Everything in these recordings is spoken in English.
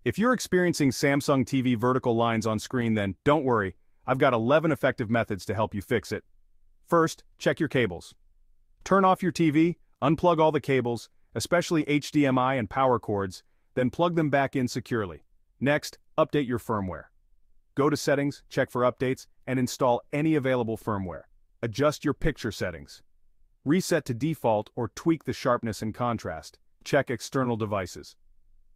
If you're experiencing Samsung TV vertical lines on screen, then don't worry, I've got 11 effective methods to help you fix it. First, check your cables. Turn off your TV, unplug all the cables, especially HDMI and power cords, then plug them back in securely. Next, update your firmware. Go to Settings, check for updates, and install any available firmware. Adjust your picture settings. Reset to default or tweak the sharpness and contrast. Check external devices.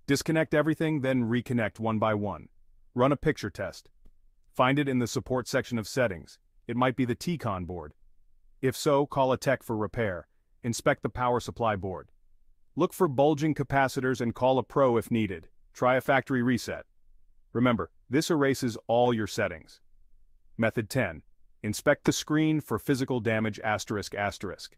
Disconnect everything, then reconnect one by one. Run a picture test. Find it in the support section of settings. It might be the T-Con board. If so, call a tech for repair. Inspect the power supply board. Look for bulging capacitors and call a pro if needed. Try a factory reset. Remember, this erases all your settings. Method 10. Inspect the screen for physical damage ***.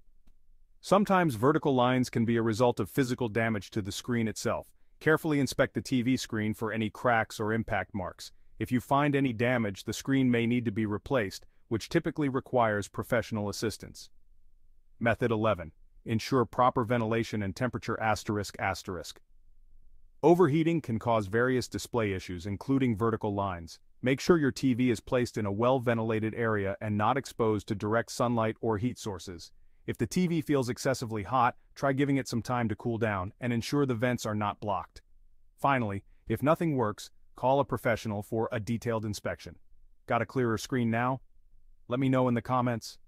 Sometimes vertical lines can be a result of physical damage to the screen itself. Carefully inspect the TV screen for any cracks or impact marks. If you find any damage, the screen may need to be replaced, which typically requires professional assistance. Method 11. Ensure proper ventilation and temperature ***. Overheating can cause various display issues, including vertical lines. Make sure your TV is placed in a well-ventilated area and not exposed to direct sunlight or heat sources. If the TV feels excessively hot, try giving it some time to cool down and ensure the vents are not blocked. Finally, if nothing works, call a professional for a detailed inspection. Got a clearer screen now? Let me know in the comments.